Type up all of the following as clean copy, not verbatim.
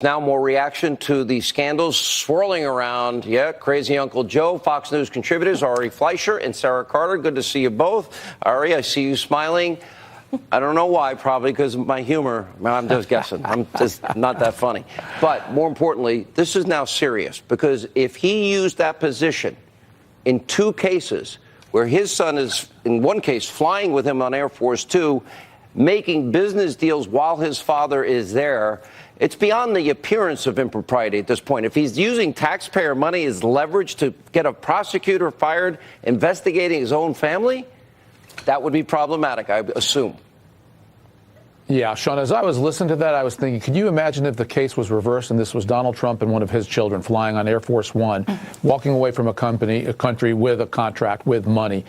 Now more reaction to the scandals swirling around, crazy Uncle Joe. Fox News contributors Ari Fleischer and Sarah Carter. Good to see you both. Ari, I see you smiling. I don't know why, probably because of my humor. I'm just guessing. I'm just not that funny. But more importantly, this is now serious, because if he used that position in two cases where his son is, in one case, flying with him on Air Force Two, making business deals while his father is there, it's beyond the appearance of impropriety at this point. If he's using taxpayer money as leverage to get a prosecutor fired investigating his own family, that would be problematic, I assume. Yeah, Sean, as I was listening to that, I was thinking, could you imagine if the case was reversed and this was Donald Trump and one of his children flying on Air Force One, walking away from a country with a contract, with money?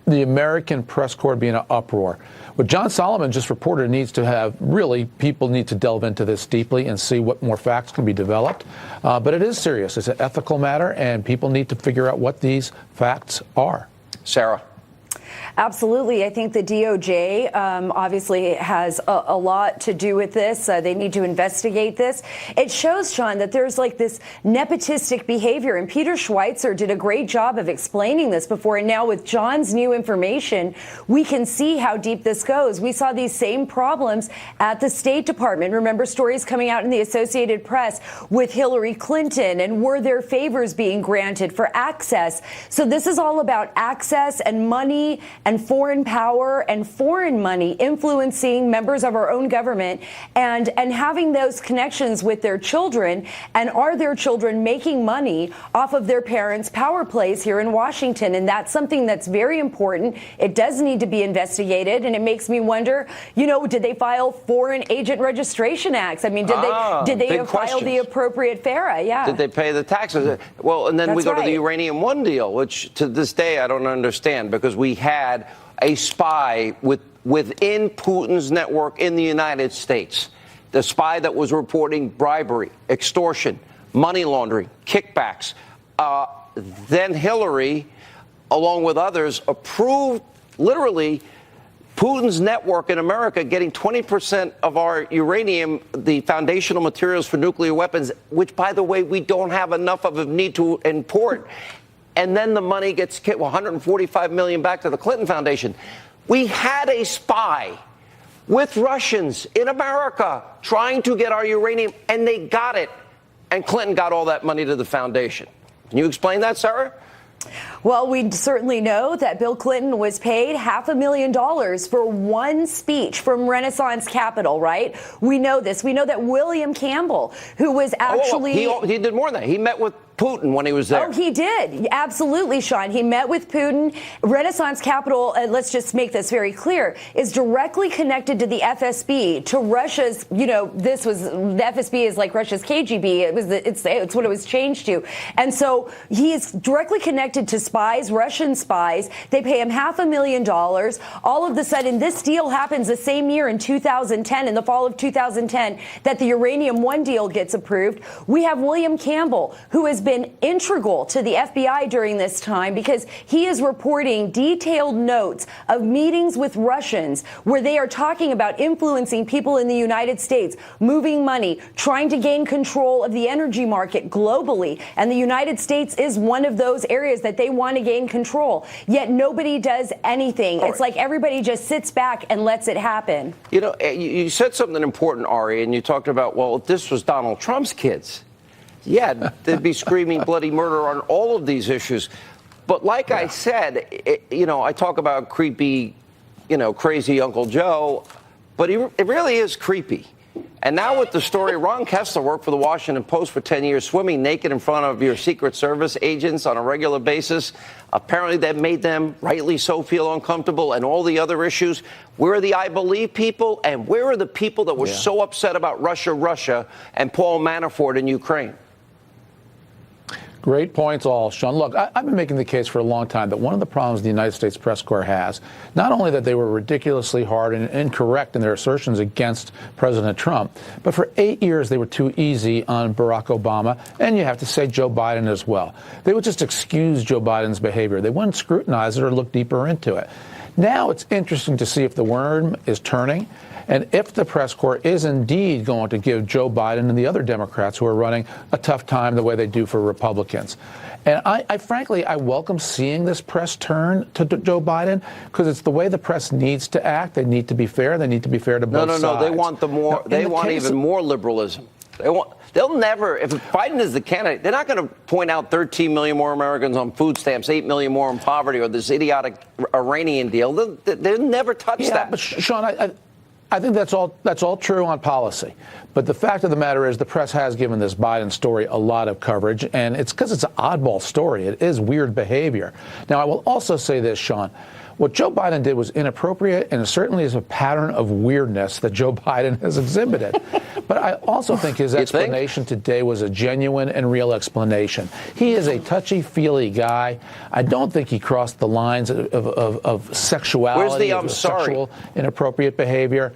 The American press corps being an uproar. What John Solomon just reported needs to have, really, people need to delve into this deeply and see what more facts can be developed. But it is serious. It's an ethical matter, and people need to figure out what these facts are. Sarah. Absolutely. I think the DOJ obviously has a lot to do with this. They need to investigate this. It shows, Sean, that there's like this nepotistic behavior. And Peter Schweitzer did a great job of explaining this before. And now with John's new information, we can see how deep this goes. We saw these same problems at the State Department. Remember stories coming out in the Associated Press with Hillary Clinton, and were there favors being granted for access? So this is all about access and money and foreign power and foreign money influencing members of our own government, and having those connections with their children. And are their children making money off of their parents' power plays here in Washington? And that's something that's very important. It does need to be investigated. And it makes me wonder, did they file foreign agent registration acts? I mean, did they file the appropriate FARA? Yeah. Did they pay the taxes? Well, and then That's we go right. to the Uranium One deal, which to this day I don't understand, because we had a spy within Putin's network in the United States, the spy that was reporting bribery, extortion, money laundering, kickbacks. Then Hillary, along with others, approved literally Putin's network in America getting 20% of our uranium, the foundational materials for nuclear weapons, which, by the way, we don't have enough of and need to import. And then the money gets $145 million back to the Clinton Foundation. We had a spy with Russians in America trying to get our uranium, and they got it. And Clinton got all that money to the foundation. Can you explain that, Sarah? Well, we certainly know that Bill Clinton was paid $500,000 for one speech from Renaissance Capital, right? We know this. We know that William Campbell, who was actually... He did more than that. He met with Putin when he was there. Oh, he did. Absolutely, Sean. He met with Putin. Renaissance Capital, let's just make this very clear, is directly connected to the FSB, to Russia's, the FSB is like Russia's KGB. It's what it was changed to. And so he is directly connected to spies, Russian spies. They pay him $500,000. All of a sudden, this deal happens the same year in 2010, in the fall of 2010, that the Uranium One deal gets approved. We have William Campbell, who has been integral to the FBI during this time, because he is reporting detailed notes of meetings with Russians where they are talking about influencing people in the United States, moving money, trying to gain control of the energy market globally. And the United States is one of those areas that they want to gain control. Yet nobody does anything. It's like everybody just sits back and lets it happen. You said something important, Ari, and you talked about, well, if this was Donald Trump's kids, yeah, they'd be screaming bloody murder on all of these issues. But like I said, I talk about creepy, crazy Uncle Joe, but it really is creepy. And now with the story, Ron Kessler worked for the Washington Post for 10 years, swimming naked in front of your Secret Service agents on a regular basis. Apparently that made them, rightly so, feel uncomfortable, and all the other issues. Where are the I Believe people, and where are the people that were so upset about Russia, and Paul Manafort in Ukraine? Great points all, Sean. Look, I've been making the case for a long time that one of the problems the United States press corps has, not only that they were ridiculously hard and incorrect in their assertions against President Trump, but for 8 years they were too easy on Barack Obama, and you have to say Joe Biden as well. They would just excuse Joe Biden's behavior. They wouldn't scrutinize it or look deeper into it. Now it's interesting to see if the worm is turning. and if the press corps is indeed going to give Joe Biden and the other Democrats who are running a tough time the way they do for Republicans. And I frankly, I welcome seeing this press turn to Joe Biden, because it's the way the press needs to act. They need to be fair. They need to be fair to both sides. No. They want they want even more liberalism. They'll never, if Biden is the candidate, they're not going to point out 13 million more Americans on food stamps, 8 million more in poverty, or this idiotic Iranian deal. They'll never touch that. But Sean, I think that's all true on policy. But the fact of the matter is the press has given this Biden story a lot of coverage, and it's because it's an oddball story. It is weird behavior. Now, I will also say this, Sean. What Joe Biden did was inappropriate, and it certainly is a pattern of weirdness that Joe Biden has exhibited. But I also think his explanation today was a genuine and real explanation. He is a touchy-feely guy. I don't think he crossed the lines of sexuality. Where's the I'm sorry? Sexual inappropriate behavior.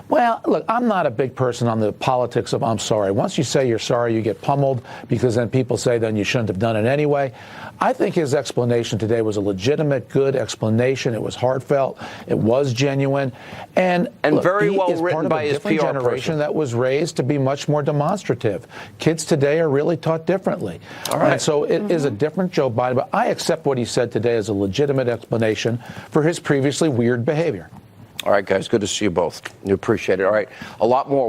Well, look, I'm not a big person on the politics of I'm sorry. Once you say you're sorry, you get pummeled, because then people say then you shouldn't have done it anyway. I think his explanation today was a legitimate, good explanation. It was heartfelt. It was genuine. And look, very well is written part of by a his different PR generation person that was raised to be much more demonstrative. Kids today are really taught differently. All right. And so it is a different Joe Biden. But I accept what he said today as a legitimate explanation for his previously weird behavior. All right, guys, good to see you both. You appreciate it. All right, a lot more.